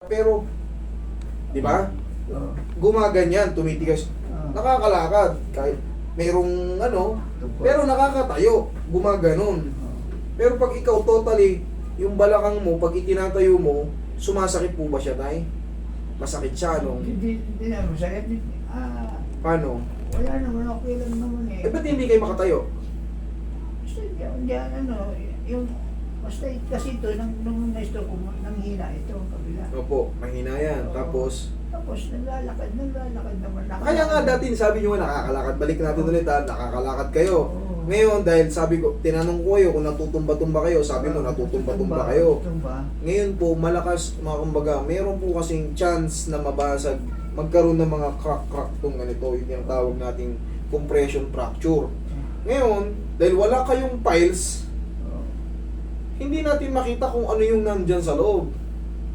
Pero, di ba? Oo. Gumaganyan, tumitigas. Nakakalakad. Kahit mayroong ano, Tungkol. pero nakakatayo. Gumaganon. Pero pag ikaw totally, yung balakang mo, pag itinatayo mo, sumasakit po ba siya, tay? Masakit siya, no? Hindi naman masakit. Paano? Wala naman, okay lang naman eh. Eh, ba't hindi kayo makatayo? Basta hindi, ano, yung, basta kasi ito, nung na-stroke ko, nanghina ito, kabila. Opo, mahina yan. Oo. Tapos, Tapos naglalakad naman. kaya nga dati sabi nyo nakakalakad. Balik natin ulit ha, nakakalakad kayo. Oo. Ngayon, dahil sabi ko, tinanong ko kayo kung natutumba-tumba kayo, sabi mo natutumba-tumba kayo. Tumba. Ngayon po, malakas, mga kumbaga, meron po kasing chance na mabasag, magkaroon ng mga crack-crack tong ganito, yun yung tawag nating compression fracture. Ngayon, dahil wala kayong piles, Oo. hindi natin makita kung ano yung nandyan sa loob.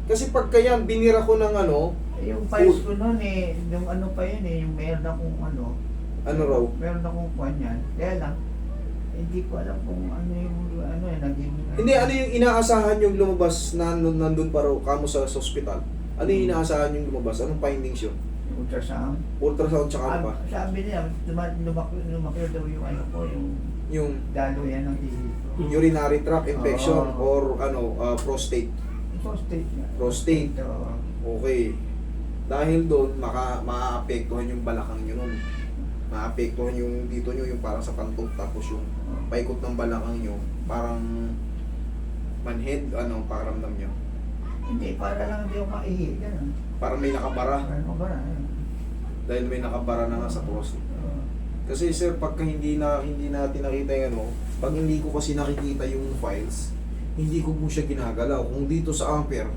Kasi pagka yan, binira ko ng ano, Yung files ko noon eh, yung ano pa yun eh, yung meron akong ano raw, meron akong kwan yan. Kaya lang, hindi ko alam kung ano yung, ano eh, naging... hindi, ano yung inaasahan yung lumabas na nandun pa raw kamo sa ospital? Ano yung inaasahan yung lumabas? Anong findings yun? Yung ultrasound. Ultrasound tsaka ano pa? Sabi niya, lumaki daw yung ano ko, yung Yung dalo yan ng ihi ko. urinary tract infection Oo. or ano, prostate. Prostate nga. Prostate. Oo. Okay. Dahil doon, maapektuhan yung balakang nyo nun. Maapektuhan yung dito nyo, yung parang sa pantok, tapos yung paikot ng balakang nyo, parang manhead, ano, pakiramdam nyo. Hindi, para lang hindi ako maihi. Ganun. Parang may nakabara. Ano ba na? Dahil may nakabara na nga sa prostate. Oo. Kasi sir, pagka hindi natin nakita yung ano, pag hindi ko kasi nakikita yung files, hindi ko po siya ginagalaw. Kung dito sa Ampere,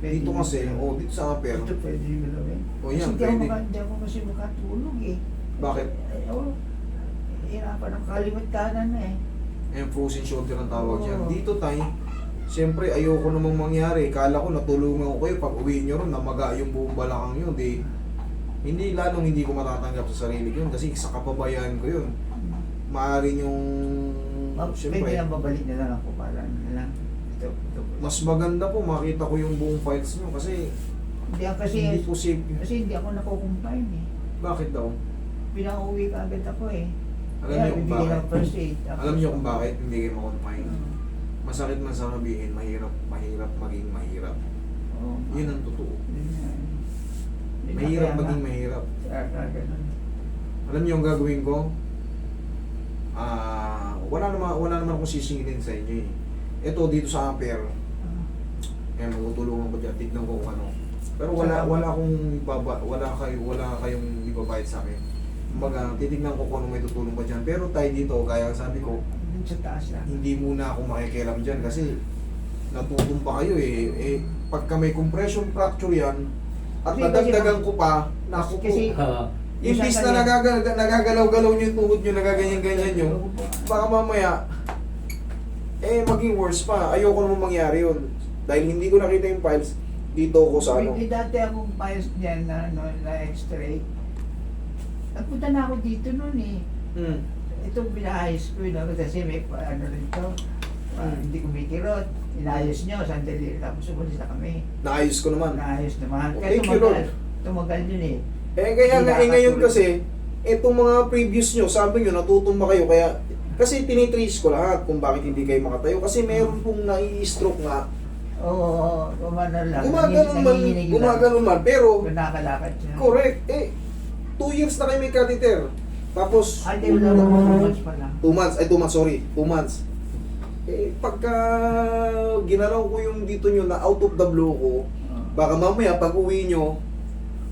dito kasi, dito sa Ampere, Ito pwede yung gawin. O yan, Kasi pwede. hindi ako kasi makatulog eh. Bakit? Oo. Hirapan ang kalimot kanan na eh. yung frozen shoulder ang tawag dyan. Oo. Dito tayo, siyempre ayoko namang mangyari. Kala ko natulungan ko kayo, pag uwi nyo ron, namaga yung buong balakang yun. Hindi, lalong hindi ko matatanggap sa sarili ko yun kasi sa kapabayaan ko yun. Maaari yung, Pwede siyempre, lang babalik na lang ako para na lang. Ito. mas maganda po makita ko yung buong files nyo kasi Hindi ako kasi, hindi posible. kasi hindi ako nakukumpine eh. Bakit daw? Pinauwi ka agad ako eh. Alam niyo kung bibigyan bakit? ng first aid. Alam niyo kung bakit hindi kayo makonfine? Oo. Masakit man sa sabihin, mahirap maging mahirap. Oo. Yun ang totoo. Yun nga eh. Hindi na Mahirap kaya maging nga. mahirap. Ganun. Alam niyo ang gagawin ko? Wala naman akong sisingilin sa inyo eh. Ito dito sa Ampere, kaya magtutulungan ko dyan, tignan ko kung ano. Pero wala kayong ibabayad sa akin. Kumbaga, titignan ko kung ano may tutulong pa dyan. Pero tayo dito, kaya sabi ko, Dun sa taas lang. hindi muna ako makikialam dyan kasi natutumba kayo eh. Pagka may compression fracture yan, at Kasi- nadagdagan ko pa, naku po. Kasi- Imbis na nagagalaw-galaw nyo yung tuhod nyo, nagaganyan-ganyan nyo, baka mamaya, maging worse pa. Ayoko naman mangyari yun. Dahil hindi ko nakita yung files, dito ako sa ano. May dati akong files dyan na x-ray. Nagpunta na ako dito noon eh. Itong pinahayos ko yun kasi may ano rin to. Hindi ko may kirot. Inayos nyo, sandali. Tapos umalis na kami. Naayos ko naman. Naayos naman. Oh, Kaya thank you, Lord. tumagal yun eh. Kaya Hindi ngayon nakakatulog. kasi, itong mga previous nyo, sabi nyo, natutumba kayo. Kaya, kasi tinitrace ko lahat kung bakit hindi kayo makatayo. Kasi meron pong nai-stroke nga. Oo, kumano lang. Gumagano man. Pero, Nakakalakad siya. correct. 2 years na kayo may catheter. Tapos, Ay, di wala lang 2 months pa lang. 2 months, 2 months. Pagka ginalaw ko yung dito nyo na out of the blue ko, baka mamaya pag uwi nyo,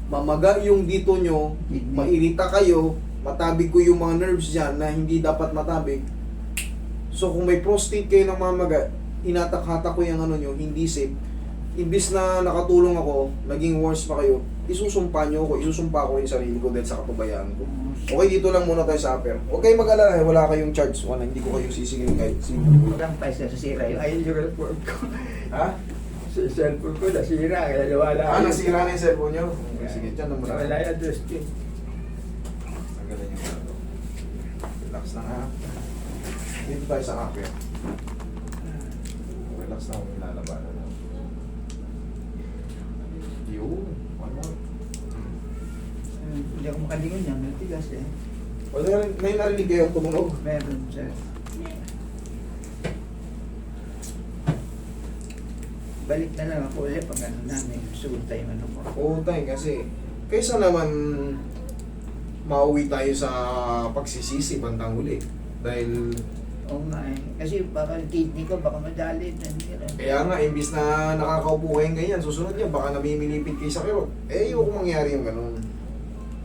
mamaga yung dito nyo, Kidney. mairita kayo, matabig ko yung mga nerves dyan na hindi dapat matabig. So kung may prostate kayo ng mamaga, inatak-hatak ko yung ano nyo, hindi safe. Imbis na nakatulong ako, naging worse pa kayo, isusumpa nyo ako, isusumpa ko yung sarili ko dahil sa kapabayaan ko. Okay, dito lang muna tayo sa upper. Huwag kayong mag-alala, wala kayong charge. Wala, hindi ko kayo sisingilin kahit sino. Walang price na sasira yun. Ayun yung report ko. Ha? Sa cellphone ko nasira, kaya nawala. Nasira na yung cellphone nyo? Okay, sige, dyan na muna. Wala yung address ko. Tanggalin yung ano. Relax lang ha. Dito tayo sa upper. Relax lang kung lalabanan. Hindi ako makalingon yan, natigas eh. O may narinig kayo tumunog? Meron sir. Balik na lang ako ulit pag ano namin, sugot tayo ano ko. Oo tayo kasi kaysa naman mauwi tayo sa pagsisisi bandang huli. Dahil Oo nga eh. Kasi baka kidney ko, baka madalit. kaya nga, imbis na nakakaupo kayong ganyan, susunod niya, baka namimilipit kayo sa kirot. Eh, ayoko mangyari yung ganun.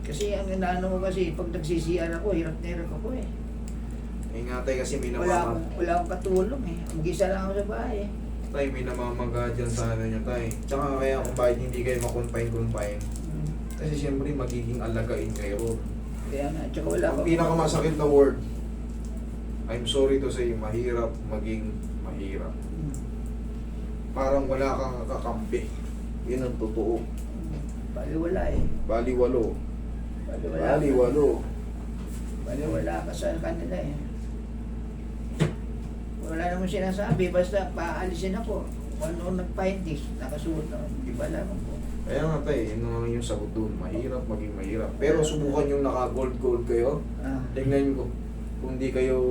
Kasi ang inaano ko kasi, pag nagsisiyan ako, hirap na hirap ako eh. Ingatay kasi may namamaga. Wala akong katulong eh. Mag-isa lang ako sa bahay eh. Tay, may namamaga dyan sa ano nyo, tay. Tsaka kaya kung bakit hindi kayo makonfine-confine. Kasi siyempre, magiging alagain kayo. Kaya nga, tsaka wala Ang pinakamasakit na word, I'm sorry to say, mahirap maging mahirap. Parang wala kang kakampi. Yun ang totoo. Baliwala eh. Baliwalo. Baliwala. Baliwalo. Baliwala ka sa kanila eh. Wala naman sinasabi, basta paalisin ako. Kung ano nag-findings, nakasuot na, di ba alam ko. Kaya nga tayo, yun naman yung sagot doon. Mahirap maging mahirap. Pero subukan yung naka-gold kayo. Tingnan ko. Kung di kayo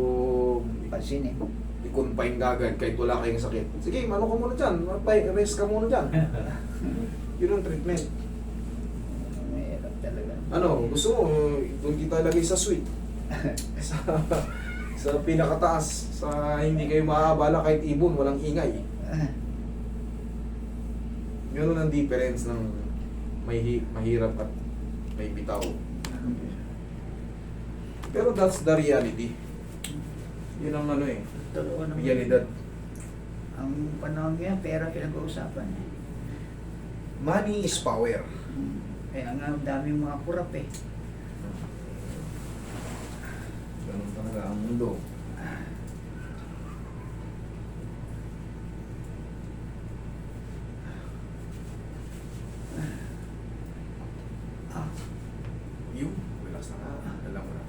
Pansinin. i-confine agad kahit wala kayong sakit. Sige, mano ka muna dyan. Rest ka muna dyan. Yun ang treatment. Mahirap talaga. Ano, gusto mo, doon kita lagay sa suite. sa, sa pinakataas. Sa hindi kayo maaabala kahit ibon, walang ingay. Yun ang difference ng mahirap at may bitaw. Pero that's the reality. Yun ang ano eh. Totoo naman. Realidad. Ang panahon ngayon, pera pinag-uusapan eh. Money is power. Kaya nga, ang daming mga kurap eh. Ganun talaga ang mundo. Yung, relax na nga. Alam mo na.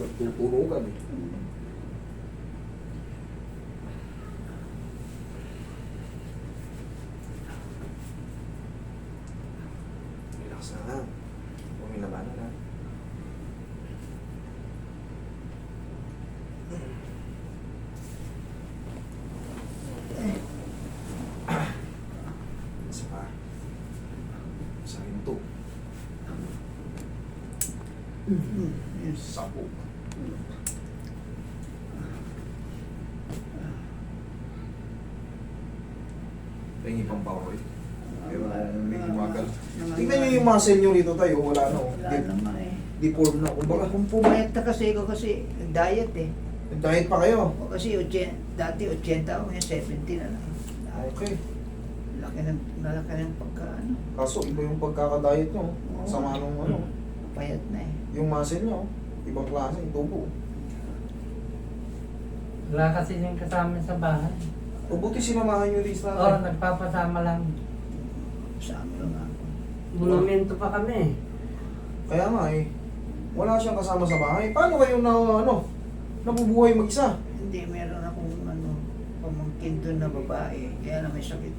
Magtutunugan eh. Relax na nga. Huwag may labanan na. Isa pa. Isa rin to. Sapo. Tingin pang power eh. Pero medyo magal. Tingnan nyo yung muscle nyo rito tayo. Wala na. Wala naman eh. Deform na. Kumbaga, Kung pumayat na kasi ako kasi diet eh. diet pa kayo. O kasi dati 80 ako, ngayon 70 na lang. Okay. Nalaki ng pagkaano. Kaso iba yung pagkakadiet nyo. Oo. Sama nung ano. Payat na eh. Yung muscle nyo. Ibang klase. Tubo. Wala kasi yung kasama sa bahay. O buti sinamahan nyo rin sa Oo, nagpapasama lang. Sa amin lang ako. Monumento pa kami. Kaya nga eh. Wala siyang kasama sa bahay. Paano kayo na ano? Nabubuhay mag-isa? Hindi, meron akong pamangkin doon na babae. Kaya na may sakit.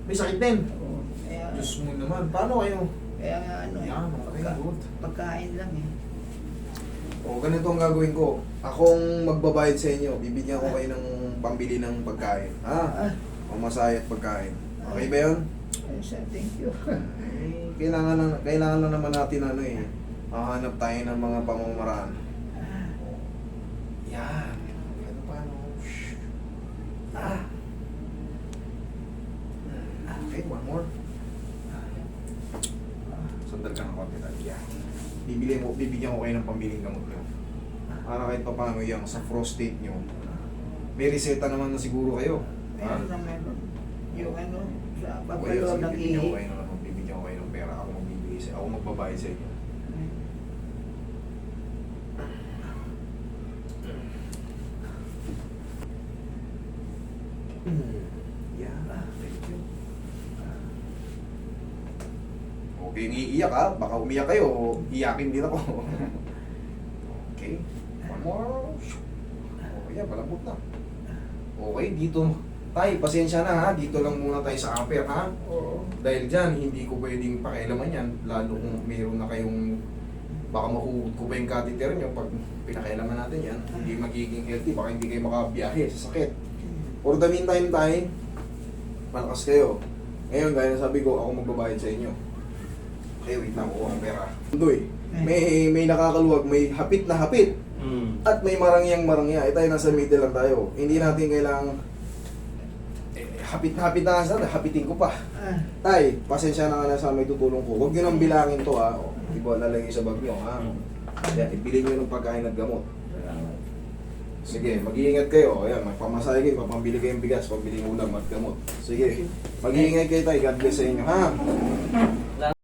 May sakit din. Oo. Kaya, Diyos mo naman. Paano kayo? kaya nga ano eh. Yan, okay, good. Pagkain lang eh. O, ganito ang gagawin ko. Akong magbabayad sa inyo. Bibigyan ko kayo ng pambili ng pagkain. Ha? O masaya at pagkain. Okay ba yun? Ay, sir, thank you. Eh, kailangan lang naman natin ano eh. Hahanap tayo ng mga pamamaraan. Yan. Ano pa no? Shh. Okay, one more. Sandal ka ng konti tayo. Yan. Bibigyan ko kayo ng pambiling gamot nyo. Para kahit pa paano yung sa prostate nyo. May reseta naman na siguro kayo. Meron na meron. Yung ano, sa Okay, papalo sige, ng bibigyan ko ihi. kayo ng bibigyan ko kayo ng pera. Ako magbibigay sa ako magbabayad sa inyo. Yeah, thank you. Okay, iiyak ha. Baka umiyak kayo. Iyakin din ako. Okay. One more. Okay, palambot na. Okay, dito Tay, pasensya na ha, dito lang muna tayo sa upper ha. Oo. Dahil dyan, hindi ko pwedeng pakialaman yan, lalo kung mayroon na kayong, baka mahuhod ko pa yung catheter nyo pag pinakialaman natin yan, hindi magiging healthy, baka hindi kayo makabiyahe sa sakit. For the meantime tayo, malakas kayo. Ngayon, gaya na sabi ko, ako magbabayad sa inyo. Okay, wait lang, kuha ang pera. Doy, may nakakaluwag, may hapit na hapit. At may marangyang marangya. Tayo nasa middle lang tayo. Hindi natin kailangang hapit na hapit na nga, hapitin ko pa. Tay, pasensya na nga na sa may tutulong ko. Huwag nyo nang bilangin to ha. O, di ba lalagay sa bag nyo ha. Yan, ibili nyo ng pagkain at gamot. Sige, mag-iingat kayo. Ayan, magpamasahe kayo, mapambili kayong bigas, pambili ulam at gamot. Sige, mag-iingat kayo tayo. God bless sa inyo ha.